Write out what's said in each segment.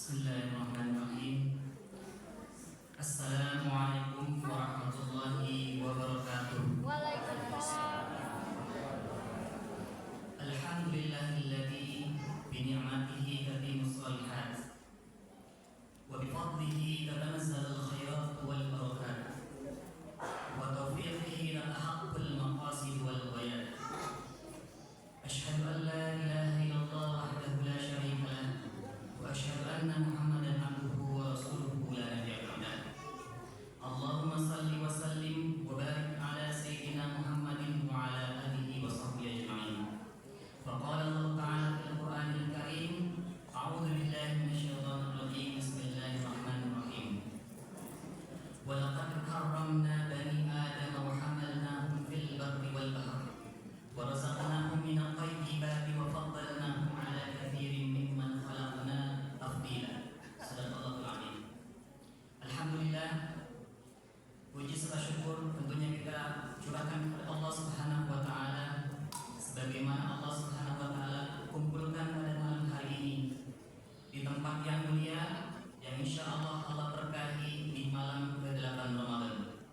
Bismillahirrahmanirrahim. Assalamualaikum warahmatullahi wabarakatuh. Waalaikumsalam. Alhamdulillahilladzi bi ni'matihi tatimmus shalihat wa bi fadlihi tatanazzalu khairat wal barakat wa tawfiqihi tahaqqul maqasid wal ghayat. Asyhadu an la ilaha illallah wahdahu la syarika lah wa asyhadu anna Muhammadan abduhu wa rasuluhu la nabiyya ba'dah. Allahumma salli wa sallim wa barik ala sayyidina Muhammadin wa ala alihi wa sahbihi ajma'in. Faqala Allah ta'ala fil Qur'anil Karim, a'udzu billahi minasyaitonir rajim. Bismillahirrahmanirrahim. Wa laqad karramna bani Adam wa hamalnahum fil barri wal bahri wa razaqnahum minat thayyibati wa faddalnahum ala katsirin mimman khalaqna tafdila. Sadaqallahul azim. Alhamdulillah, puji serta syukur tentunya kita curahkan kepada Allah Subhanahu wa taala sebagaimana Allah Subhanahu wa taala kumpulkan pada malam hari ini di tempat yang mulia yang insyaallah Allah berkahi di malam ke-8 Ramadan.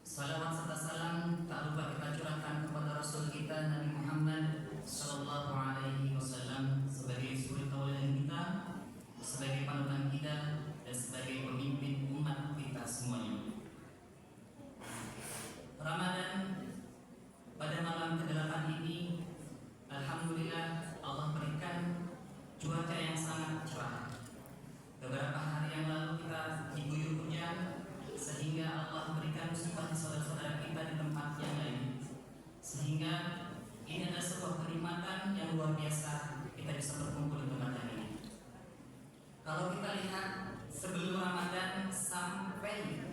Salawat serta salam tak lupa kita curahkan kepada Rasul kita Nabi Muhammad sallallahu alaihi wasallam sebagai suri tauladan kita, sebagai panutan kita dan sebagai pemimpin umat kita semuanya. Ramadan pada malam ke-8 ini alhamdulillah Allah berikan cuaca yang sangat cerah. Beberapa hari yang lalu kita diguyur hujan sehingga Allah berikan musibah di saudara-saudara kita di tempat yang lain, sehingga ini adalah sebuah kenikmatan yang luar biasa kita bisa berkumpul di tempat ini. Kalau kita lihat sebelum Ramadan sampai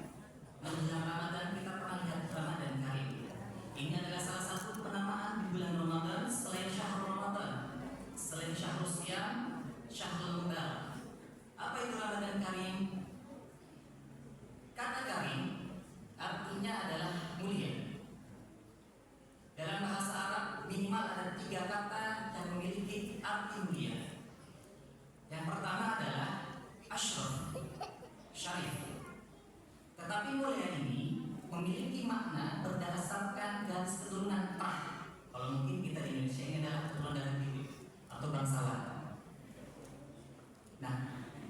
menjelang Ramadan, kita pernah lihat Ramadan Karim. Ini adalah salah satu penamaan di bulan Ramadan selain Syahrul Ramadan, selain Syahrul Siyam, Syahrul Mubarak. Apa itu Ramadan Karim? Kata karim artinya adalah mulia. Dalam bahasa Arab minimal ada 3 kata yang memiliki arti mulia. Yang pertama adalah ashraf, syarif. Tetapi mulia ini memiliki makna berdasarkan garis keturunan tah. Kalau mungkin kita di Indonesia ini adalah keturunan dari bibi atau bangsawan. Nah,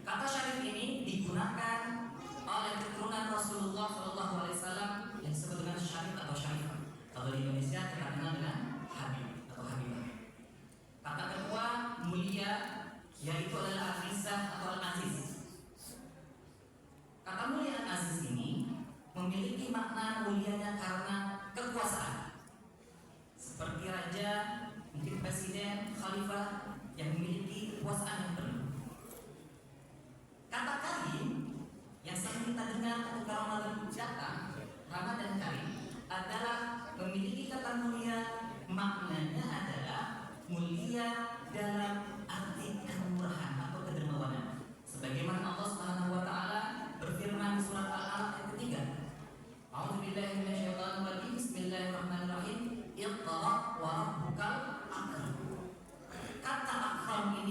kata syarif ini digunakan oleh keturunan Rasulullah SAW yang disebut dengan syarif atau syarifah. Kalau di Indonesia kita kenal dengan Habib atau Habibah. Kata kedua mulia yaitu adalah Al-Izzah atau Al-Aziz. Kata mulia Al-Aziz ini memiliki makna mulianya karena kekuasaan, seperti raja, mungkin presiden, khalifah yang memiliki kekuasaan yang penuh. Kata karim yang sering kita dengar ketika Ramadan datang, Ramadan Karim adalah memiliki kata mulia, maknanya adalah mulia dalam arti kemurahan atau kedermawanan. Sebagaimana Allah Subhanahu wa taala berfirman di surat Al-Alaq ayat ketiga. A'udzubillahi minasyaitonir rajim. Bismillahirrahmanirrahim. Iqra wa rabbukal akram. Kata akram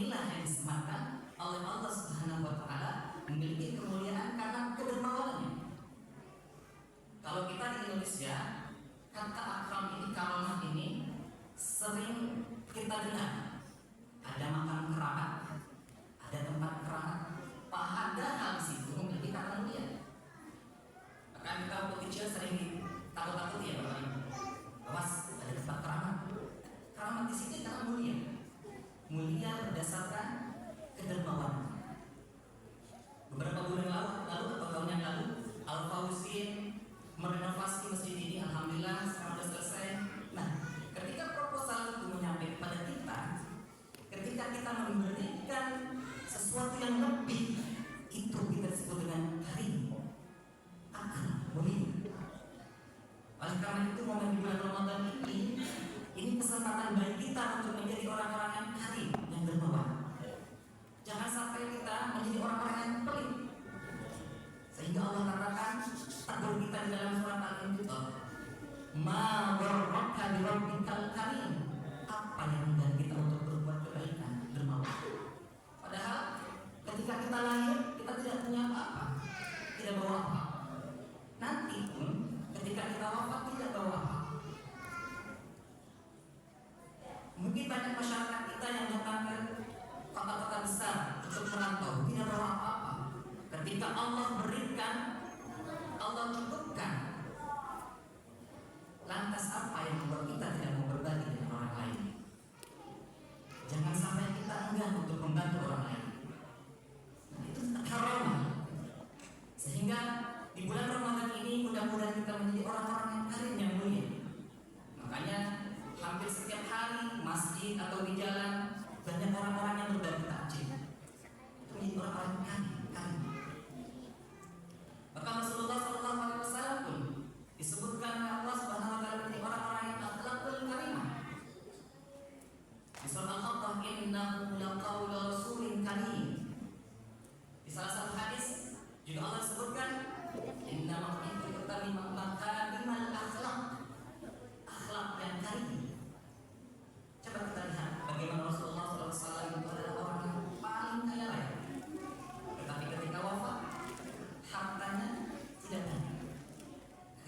Allah berikan, Allah cukupkan. Lantas apa yang membuat kita tidak mau berbagi dengan orang lain? Jangan sampai kita enggan untuk membantu orang lain. Itu haram. Sehingga di bulan Ramadan ini mudah-mudahan kita menjadi orang-orang yang karim, yang mulia. Makanya hampir setiap hari masjid atau di jalan banyak orang-orang yang berbagi takjil. Itu menjadi orang-orang karim. Maka Rasulullah SAW pun disebutkan oleh Allah Subhanahu wa taala menjadi orang-orang yang akhlakul karimah. Di surah Al-Baqarah, innahu laqaulu rasulin karim. Di salah satu hadis juga Allah sebutkan inna ma'ikatu makarimal akhlak, akhlak yang karim. Coba kita lihat bagaimana Rasulullah SAW itu adalah orang yang paling kaya raya, tetapi ketika wafat hartanya tidak banyak.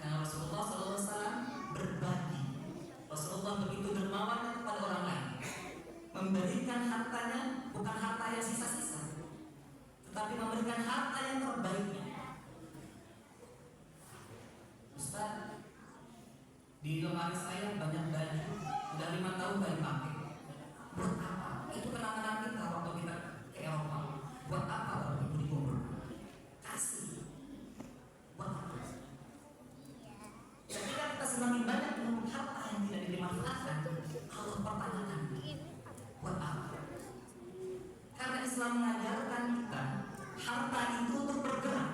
Karena Rasulullah SAW berbagi. Rasulullah begitu dermawan kepada orang lain, memberikan hartanya bukan harta yang sisa-sisa, tetapi memberikan harta yang terbaiknya. Ustaz, di lemari saya banyak baju, sudah 5 tahun gak dipakai. Buat apa? Itu kenangan kita waktu kita ke Eropa. Buat apa kalau itu dikumpul? Kasih. Buat apa? Ketika kita semakin banyak mengumpul harta yang tidak dimanfaatkan, Allah pertanyakan, buat apa? Karena Islam mengajarkan kita harta itu untuk bergerak,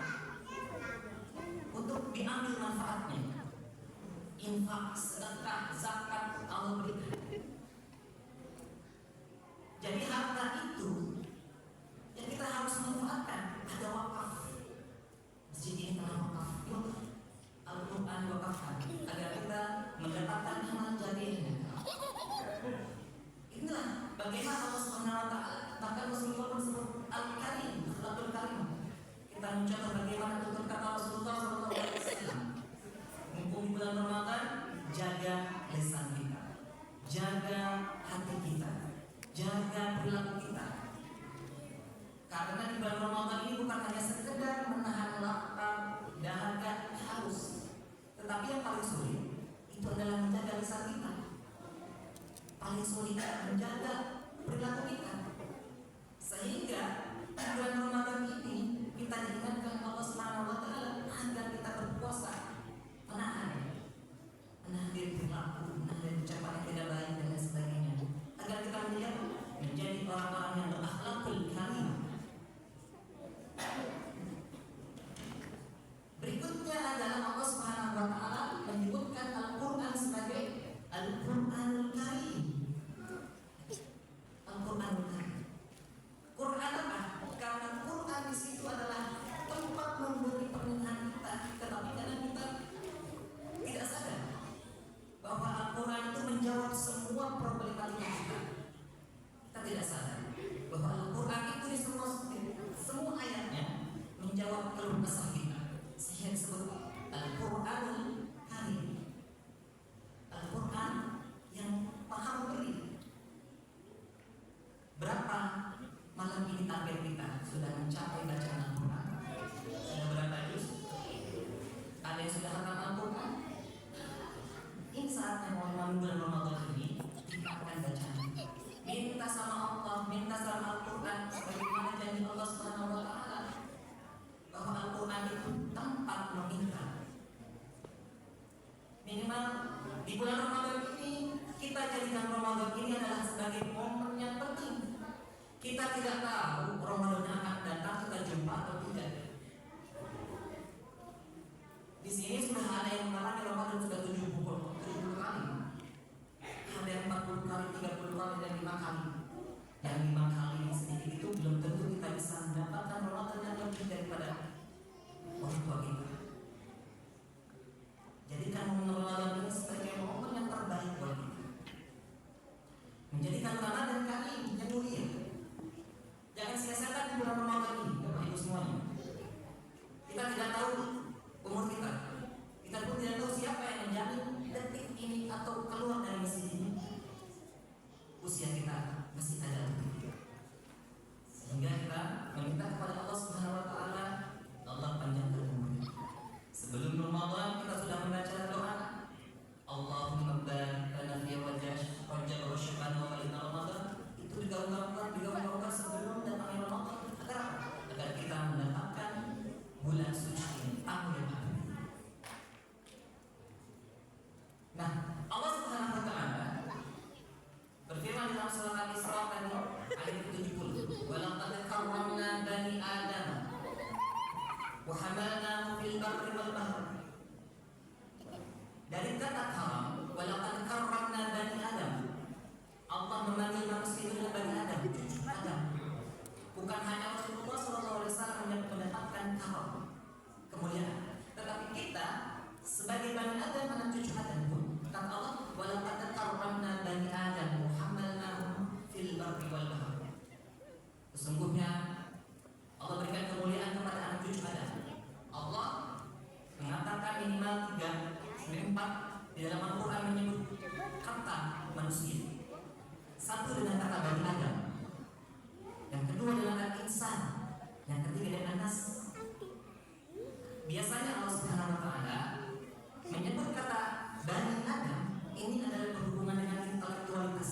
untuk diambil manfaatnya. Infak, sedekah, zakat Allah berikan. Jadi harta itu yang kita harus manfaatkan. Ada wakaf. Masjid ini telah wakaf. Al-Quran wakafkan agar kita mendapatkan amal jariahnya. Inilah bagaimana Allah Subhanahu wa taala, bahkan Rasulullah pun sebut Al-Karim, Akhlakul Karim. Kita mencontoh bagaimana tutur kata Rasulullah SAW. Mumpung di bulan Ramadan, jaga lisan kita, jaga hati kita, jaga perilaku kita. Karena di bulan Ramadan ini bukan hanya sekedar menahan lapar, dahaga, haus, tetapi yang paling sulit itu adalah menjaga lisan kita. Paling sulit menjaga perilaku kita. Sehingga di bulan Ramadan ini kita diingatkan Allah Subhanahu wa taala agar kita berpuasa, menahan diri perilaku, menahan ucapan yang tidak baik dan lain sebagainya, agar kita menjadi orang-orang yang berakhlakul karimah. Berikutnya adalah Allah Subhanahu wa taala menyebutkan Al-Qur'an sebagai Al-Qur'anul Karim. Al-Qur'anul Karim. Quran apa? Karena Quran di situ adalah tempat memberi pernyataan kita, tetapi kadang kita tidak sadar bahwa Al-Quran itu menjawab semua problematika kita. Kita tidak sadar bahwa Al-Quran itu di semua ayatnya menjawab keluh kesah kita. Sehingga disebut Al-Quranul Karim, Al-Quran yang maha memberi. Berapa malam ini target kita sudah mencapai bacaan Al-Quran? Sudah berapa juz? Ada yang sudah hafal Al-Quran? Ini saatnya mau bulan Ramadan ini kita akan baca. Minta sama Allah, minta sama Al-Quran, sebagaimana janji Allah Subhanahu wa taala bahwa Al-Quran itu tempat meminta. Minimal di bulan Ramadan ini kita jadikan Ramadan ini adalah sebagai momen yang penting. Kita tidak tahu Ramadan yang akan datang kita jumpa atau tidak. Di sini sudah ada yang mengatakan Ramadan sudah 70 kali. Ada yang 40 kali, 30 kali, dan 5 kali. Yang 5 kali sedikit itu belum tentu kita bisa mendapatkan Ramadan yang lebih daripada orang tua kita. Jadikan momen Ramadan ini sebagai momen yang terbaik buat kita. Menjadikan Ramadan kali yang mulia. Jangan sia-siakan di bulan Ramadan ini, Bapak Ibu semuanya. Kita tidak tahu umur kita. Kita pun tidak tahu siapa yang menjamin detik ini atau keluar dari masjid ini. Usia kita masih ada untuk kita. Di dalam Al-Quran menyebut kata manusia. Satu dengan kata Bani Adam, yang kedua dengan al-insan, yang ketiga dengan nas. Biasanya Allah Subhanahu wa taala menyebut kata Bani Adam ini adalah berhubungan dengan intelektualitas.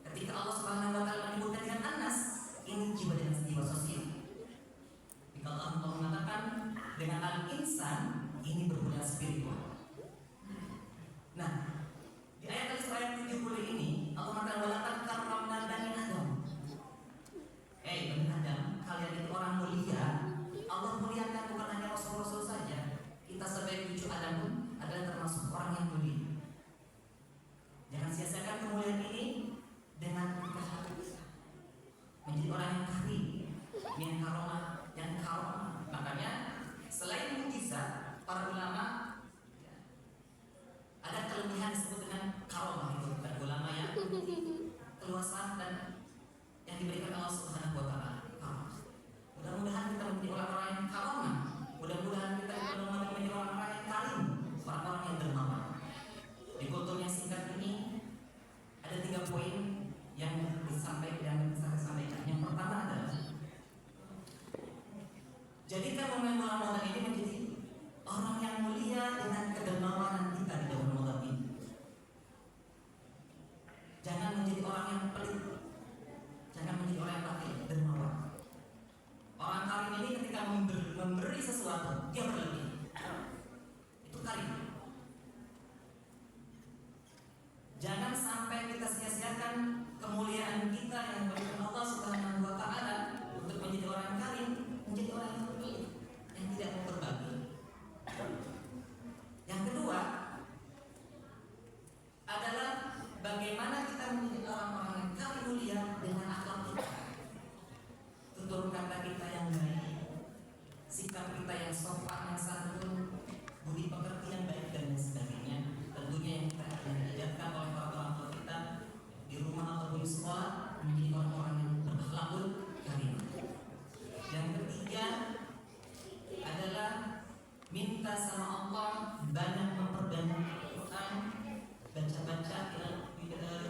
Ketika Allah Subhanahu wa taala menyebutkan dengan anas, ini jiwa dengan jiwa sosial. Jika Allah mengatakan dengan al-insan, ini berhubungan spiritual. Nah, di ayat ayat 70 ini Allah mengatakan walaqad karramna bani Adam. Bani Adam, kalian itu orang mulia. Allah muliakan bukan hanya rasul-rasul saja. Kita sebagai cucu Adam pun adalah termasuk orang yang mulia. Jangan sia-siakan kemuliaan ini dengan menjadi orang yang karim, yang karomah. Makanya selain mukjizat, para ulama ada kelebihan disebut dengan karomah itu. Ada ulama yang keluasan dan yang diberikan Allah Subhanahu wa taala. Mudah-mudahan kita menjadi orang-orang yang karomah. Mudah-mudahan kita menjadi orang-orang yang karim, orang-orang yang dermawan. Di kultur yang singkat ini ada 3 poin yang bisa saya sampaikan. Yang pertama adalah jadikan momen Ramadan ini menjadi orang yang mulia dengan kedermawanan kita di dalam Ramadan ini. Jangan menjadi orang yang pelit, jangan menjadi orang yang bakhil, dermawan. Orang karim ini ketika memberi sesuatu dia berlebih. Itu karim. Jangan sampai kita sia-siakan kemuliaan kita yang diberikan Allah Subhanahu wa taala untuk menjadi orang karim, menjadi orang yang pelit, yang tidak mau berbagi. Yang kedua adalah bagaimana kita menjadi orang-orang yang karim mulia dengan akhlak kita, tutur kata kita yang baik, sikap kita yang sopan, yang santun, budi pekerti yang baik dan lain sebagainya. Tentunya yang kita diajarkan oleh orang tua kita di rumah ataupun di sekolah menjadi orang-orang yang berakhlakul karim. Yang ketiga adalah minta sama Allah banyak memperbanyak Al-Quran, baca-baca di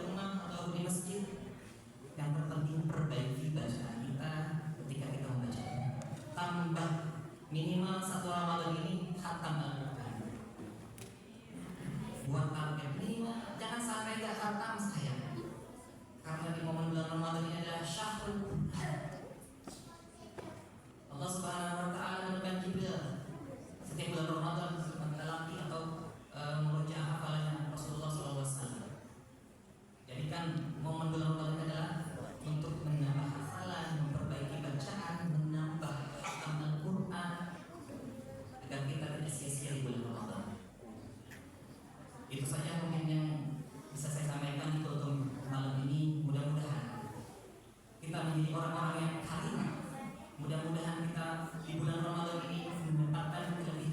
rumah atau di masjid. Yang terpenting perbaiki bacaan kita ketika kita membaca. Tambah minimal 1 Ramadan ini khatam Al-Quran. Buat target minimal, jangan sampai gak khatam sayang. Karena di momen bulan Ramadan ini adalah syahrul Quran. Allah Subhanahu wa taala menurunkan Jibril setiap bulan Ramadan menelaki atau merujuk hafalannya Rasulullah SAW. Jadikan momen bulan Ramadan adalah untuk menambah hafalan, memperbaiki bacaan, menambah khatam Al-Quran agar kita tidak sia-sia di bulan Ramadan. Itu saja mungkin yang bisa saya sampaikan untuk malam ini. Mudah-mudahan kita menjadi orang-orang yang karim. Mudah-mudahan kita di bulan Ramadan ini mendapatkan kelebihan